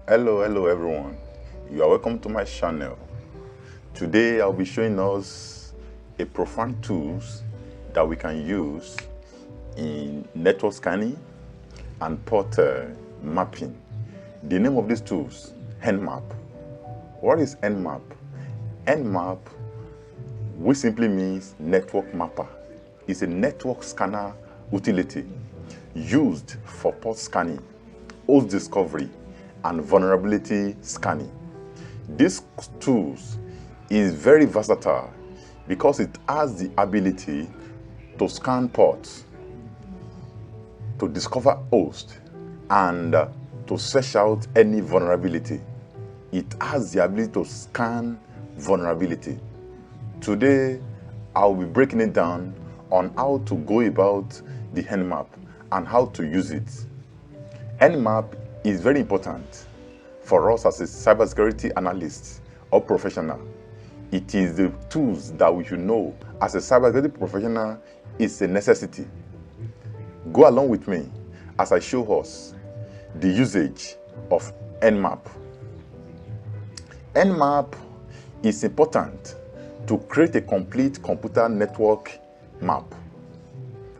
Hello everyone. You are welcome to my channel. Today I'll be showing us a profound tools that we can use in network scanning and port mapping. The name of these tools, NMAP. What is NMAP? NMAP, which simply means network mapper, is a network scanner utility used for port scanning, host discovery, and vulnerability scanning. This tools is very versatile because it has the ability to scan ports, to discover host, and to search out any vulnerability. It has the ability to scan vulnerability. Today, I'll be breaking it down on how to go about the NMAP and how to use it. NMAP is very important for us as a cybersecurity analyst or professional. It is the tools that we should know as a cybersecurity professional is a necessity. Go along with me as I show us the usage of NMAP. NMAP is important to create a complete computer network map,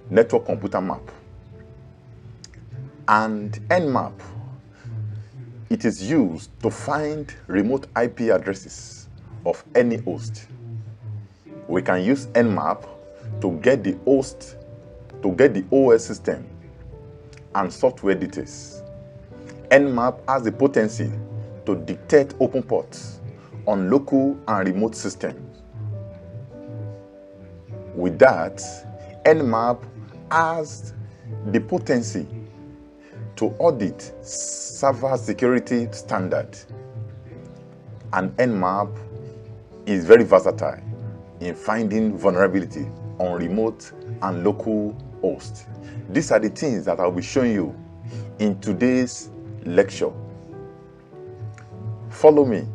network computer map. And NMAP, it is used to find remote IP addresses of any host. We can use NMAP to get the host, to get the OS system and software details. NMAP has the potency to detect open ports on local and remote systems. With that, NMAP has the potency to audit server security standard, and NMAP is very versatile in finding vulnerability on remote and local hosts. These are the things that I'll be showing you in today's lecture. Follow me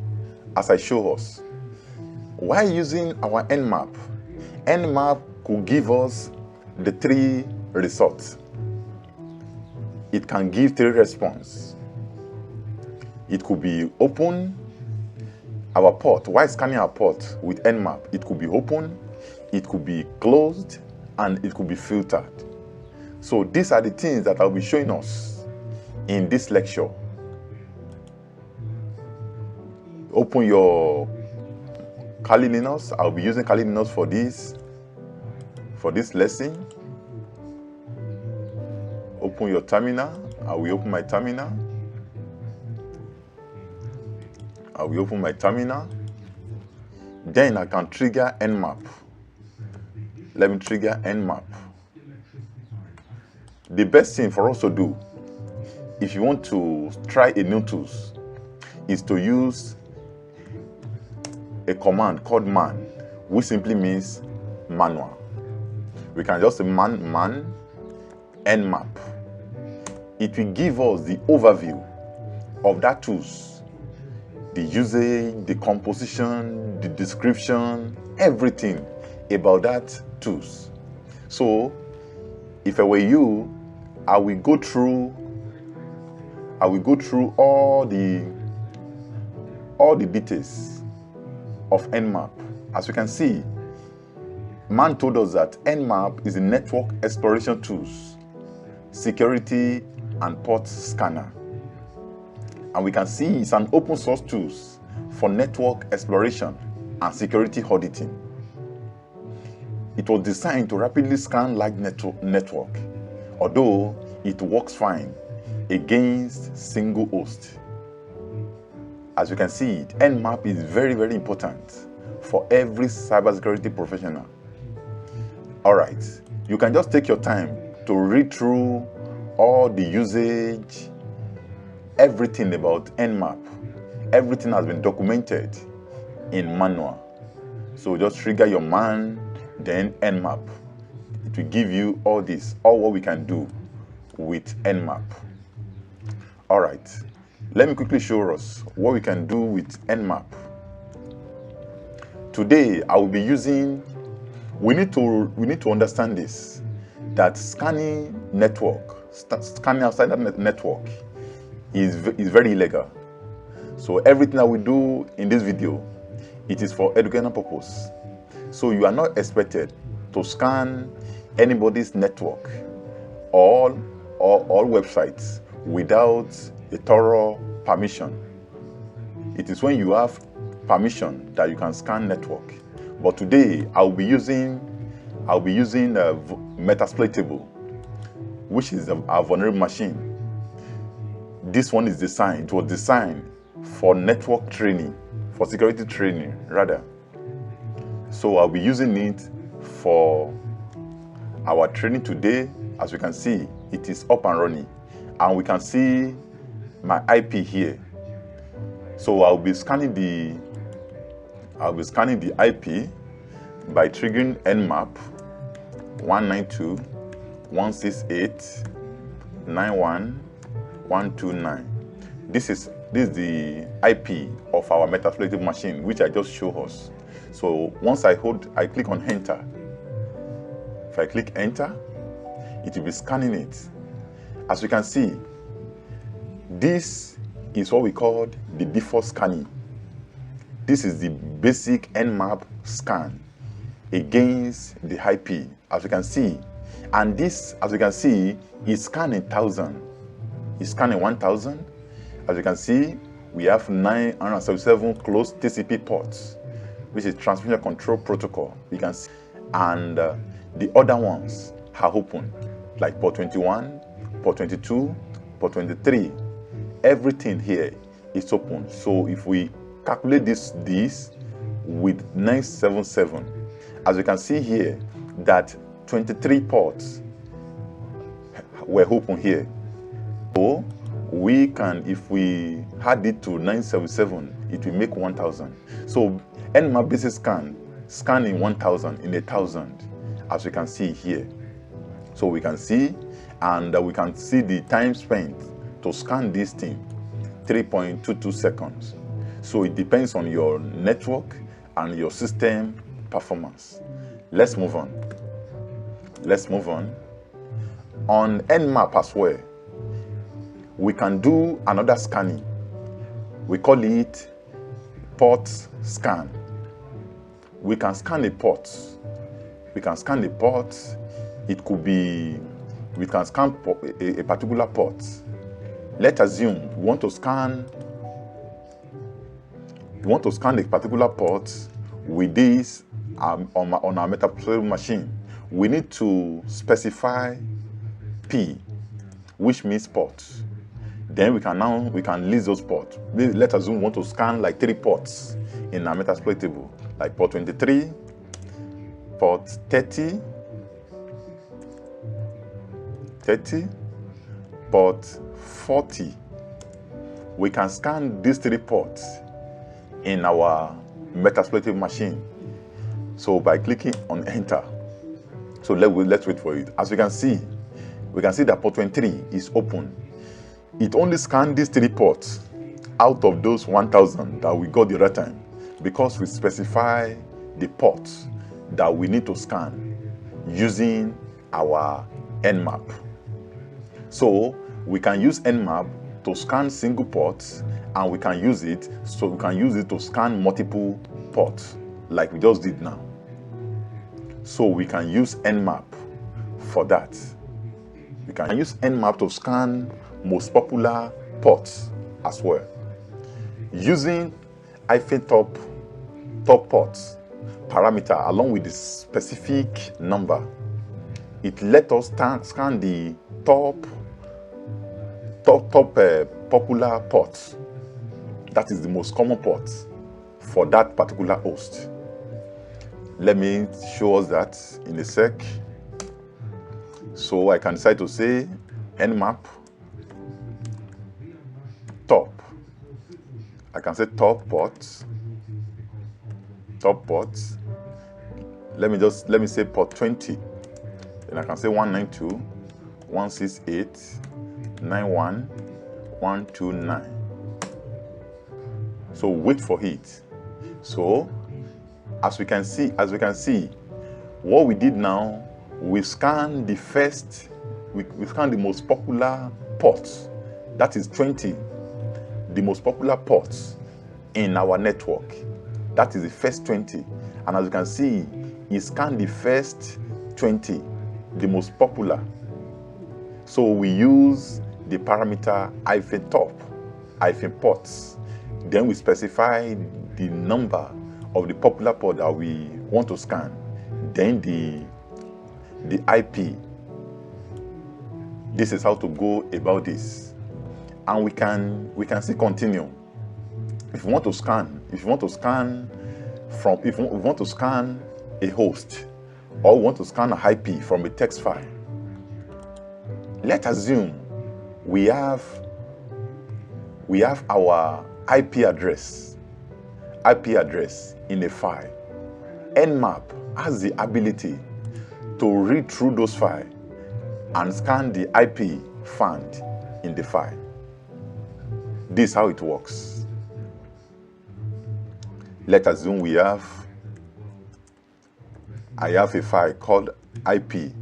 as I show us. While using our NMAP, NMAP could give us the three results. It can give three responses. It could be open our port. While scanning our port with NMAP, it could be open, it could be closed, and it could be filtered. So these are the things that I'll be showing us in this lecture. Open your Kali Linux. I'll be using Kali Linux for this lesson. Open your terminal. I will open my terminal. Then I can trigger NMAP. Let me trigger NMAP. The best thing for us to do, if you want to try a new tool, is to use a command called man, which simply means manual. We can just say man NMAP. It will give us the overview of that tools, the usage, the composition, the description, everything about that tools. So if I were you, I will go through all the details of NMAP. As you can see, man told us that NMAP is a network exploration tools, security and port scanner. And we can see it's an open source tools for network exploration and security auditing. It was designed to rapidly scan large network, although it works fine against single host. As you can see, NMAP is very, very important for every cybersecurity professional. All right, you can just take your time to read through all the usage, everything about NMAP. Everything has been documented in manual. So just trigger your man, then NMAP. It will give you all this, all what we can do with NMAP. All right, let me quickly show us what we can do with NMAP. Today, I will be using, we need to understand this, that scanning outside that network is very illegal. So everything that we do in this video, it is for educational purpose. So you are not expected to scan anybody's network or websites without a thorough permission. It is when you have permission that you can scan network. But today I'll be using Metasploitable, which is a vulnerable machine. This one is designed, it was designed for network training, for security training rather. So I'll be using it for our training today. As we can see, it is up and running, and we can see my IP here. So I'll be scanning the IP by triggering NMAP 192.168.91.129. This is the IP of our Metasploitable machine, which I just showed us. So once I click on enter. If I click enter, it will be scanning it. As you can see, this is what we call the default scanning. This is the basic NMAP scan against the IP, as you can see. And this, as you can see, is scanning 1,000. It's scanning 1,000. As you can see, we have 977 closed TCP ports, which is Transmission Control Protocol. You can see, and the other ones are open, like port 21, port 22, port 23. Everything here is open. So if we calculate this with 977, as you can see here, that 23 ports were open here. So we can, if we add it to 977, it will make 1,000. So NMAP basic scanning 1,000 in 1,000, as we can see here. So we can see, and we can see the time spent to scan this thing, 3.22 seconds. So it depends on your network and your system performance. Let's move on. On NMAP as well, we can do another scanning. We call it port scan. We can scan a port. It could be, we can scan a particular port. Let's assume we want to scan a particular port with this on our Metasploitable machine. We need to specify P, which means port. Then we can list those ports. Let's assume we want to scan like 3 ports in our Metasploitable, like port 23, port 30, port 40. We can scan these 3 ports in our Metasploitable machine. So by clicking on enter. So let's wait for it. As we can see that port 23 is open. It only scanned these 3 ports out of those 1,000 that we got the other time, because we specify the ports that we need to scan using our NMAP. So we can use NMAP to scan single ports, and we can use it to scan multiple ports like we just did now. So we can use NMAP for that. We can use NMAP to scan most popular ports as well. Using -top ports parameter along with the specific number, it let us scan the top popular ports. That is the most common port for that particular host. Let me show us that in a sec. So I can decide to say NMAP top. I can say top ports. Let me say port 20. Then I can say 192.168.91.129. So wait for it. So as we can see, what we did now, we scanned the most popular ports. That is 20. the most popular ports in our network. That is the first 20. And as you can see, it scanned the first 20, the most popular. So we use the parameter -top, -ports. Then we specify the number of the popular port that we want to scan. Then the IP. This is how to go about this. And we can still continue. If we want to scan, if we want to scan a host, or we want to scan an IP from a text file, let's assume we have our IP address in a file. NMAP has the ability to read through those files and scan the IP found in the file. This is how it works. Let's assume I have a file called ip.txt,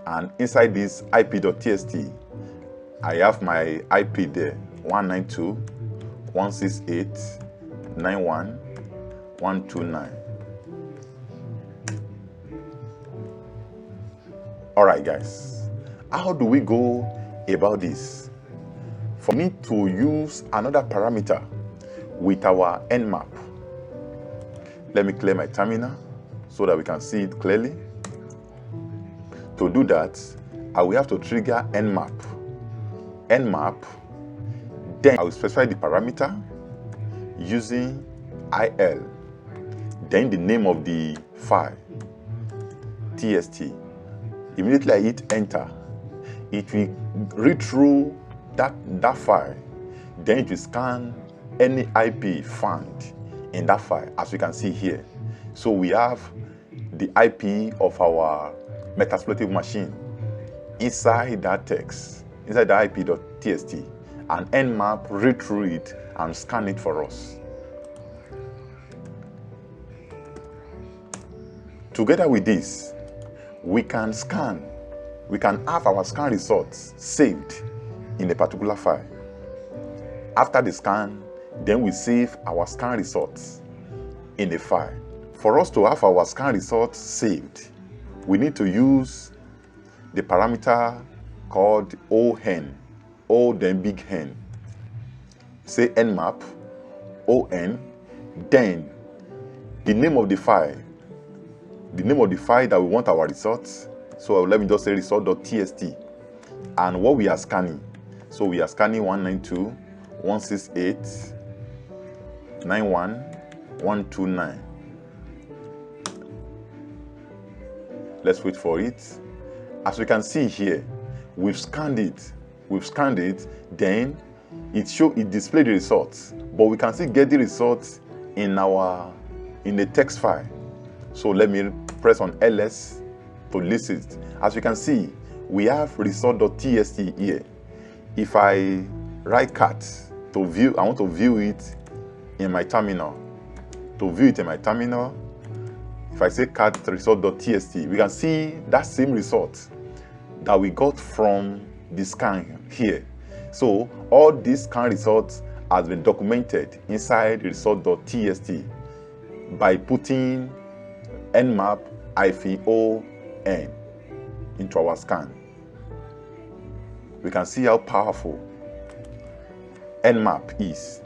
and inside this ip.txt, I have my IP there, 192.168.91.129. All right, guys, how do we go about this? For me to use another parameter with our NMAP, let me clear my terminal so that we can see it clearly. To do that, I will have to trigger NMAP. Then I will specify the parameter using IL, then the name of the file, TST. Immediately I hit enter, it will read through that file, then it will scan any IP found in that file, as we can see here. So we have the IP of our Metasploitive machine inside that text, inside the ip.txt, and NMAP read through it and scan it for us. Together with this, we can have our scan results saved in a particular file. After the scan, then we save our scan results in a file. For us to have our scan results saved, we need to use the parameter called ON, O then big N. Say NMAP, ON, then the name of the file that we want our results. So let me just say result.txt, and what we are scanning. So we are scanning 192.168.91.129. Let's wait for it. As we can see here, we've scanned it. Then it displayed the results, but we can still get the results in the text file. So let me press on ls to list it. As you can see, we have result.txt here. If I right cat to view, I want to view it in my terminal. If I say cat result.txt, we can see that same result that we got from the scan here. So all these scan results has been documented inside result.txt by putting NMAP-ON into our scan. We can see how powerful NMAP is.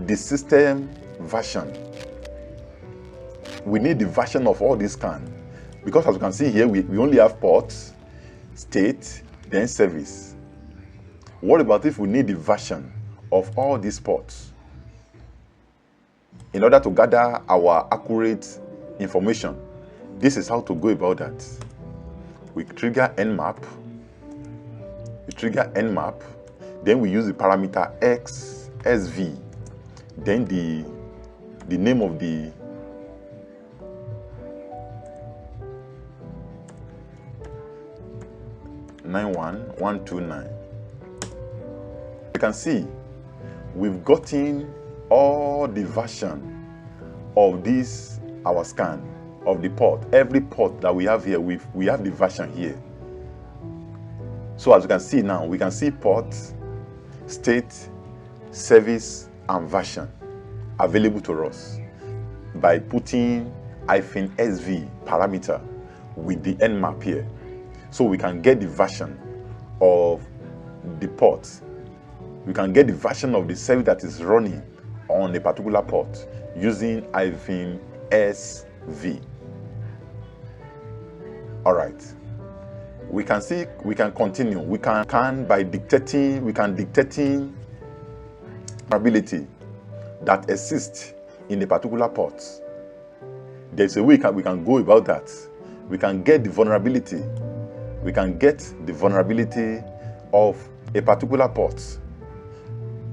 The system version. We need the version of all these scan, because as you can see here, we only have ports, state, then service. What about if we need the version of all these ports? In order to gather our accurate information, this is how to go about that. We trigger NMAP, then we use the parameter XSV, then the name of the .91.129. You can see we've gotten all the version of this our scan of the port. Every port that we have here, we have the version here. So as you can see now, we can see port, state, service, and version available to us by putting -sv parameter with the NMAP here. So we can get the version of the port. We can get the version of the service that is running on a particular port using -sv. All right. We can continue. We can by dictating vulnerability that exists in a particular port. There's a way we can go about that. We can get the vulnerability. We can get the vulnerability of a particular port.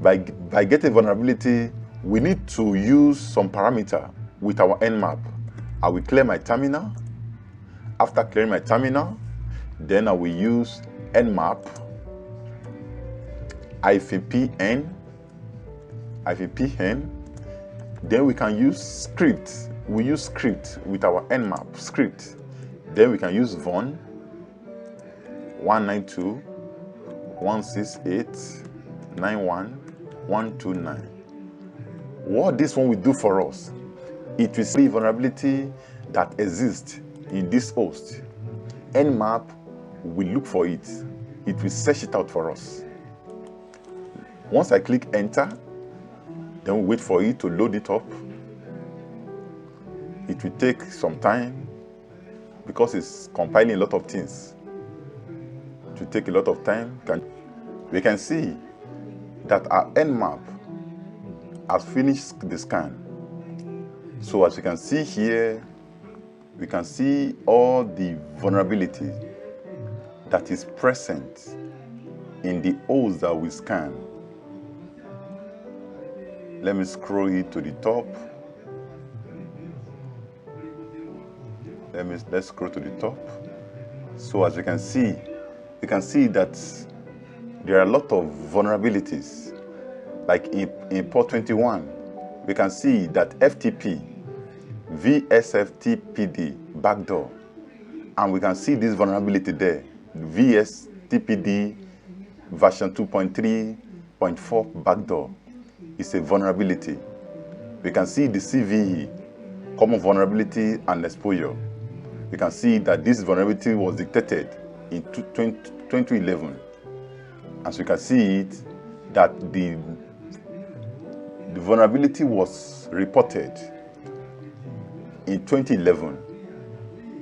By getting vulnerability, we need to use some parameter with our NMAP. I will clear my terminal. After clearing my terminal, then I will use NMAP -pn. Then we can use script. We use script with our NMAP script. Then we can use vuln 192.168.91.129. What this one will do for us, it will see vulnerability that exists in this host. NMAP will look for it. It will search it out for us. Once I click enter, then we wait for it to load it up. It will take some time because it's compiling a lot of things. It will take a lot of time. We can see that our NMAP has finished the scan. So as you can see here, we can see all the vulnerability that is present in the host that we scan. Let me scroll it to the top. Let's scroll to the top. So as you can see that there are a lot of vulnerabilities. Like in port 21, we can see that FTP, VSFTPD backdoor, and we can see this vulnerability there, VSTPD version 2.3.4 backdoor is a vulnerability. We can see the CVE, common vulnerability and exposure. We can see that this vulnerability was detected in 2011. As you can see it, that the vulnerability was reported in 2011,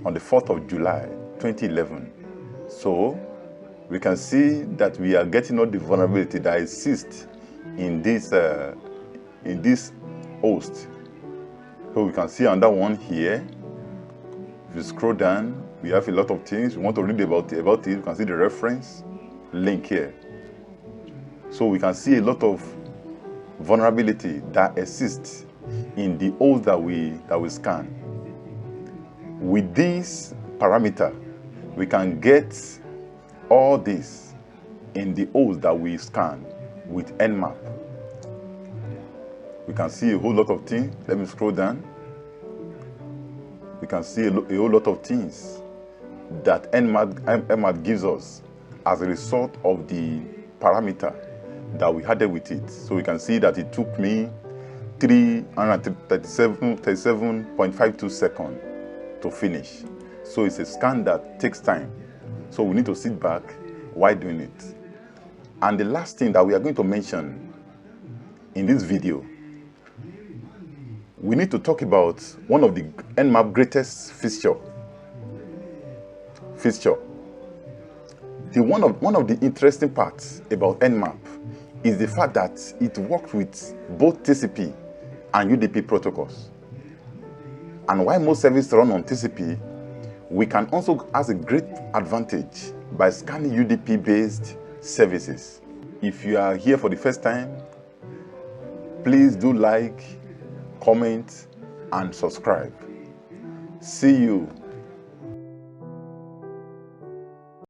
on the 4th of July, 2011. So we can see that we are getting all the vulnerability that exists in this host. So we can see another one here. If you scroll down, we have a lot of things. We want to read about it. You can see the reference link here. So we can see a lot of vulnerability that exists in the host that we scan. With this parameter, we can get all this in the host that we scan with NMAP. We can see a whole lot of things. Let me scroll down. We can see a whole lot of things that NMAP gives us as a result of the parameter that we added with it. So we can see that it took me 337.52 seconds to finish. So it's a scan that takes time. So we need to sit back while doing it. And the last thing that we are going to mention in this video, we need to talk about one of the NMAP greatest feature. One of the interesting parts about NMAP is the fact that it works with both TCP and UDP protocols. And while most services run on TCP, we can also have a great advantage by scanning UDP-based services. If you are here for the first time, please do like, comment, and subscribe. See you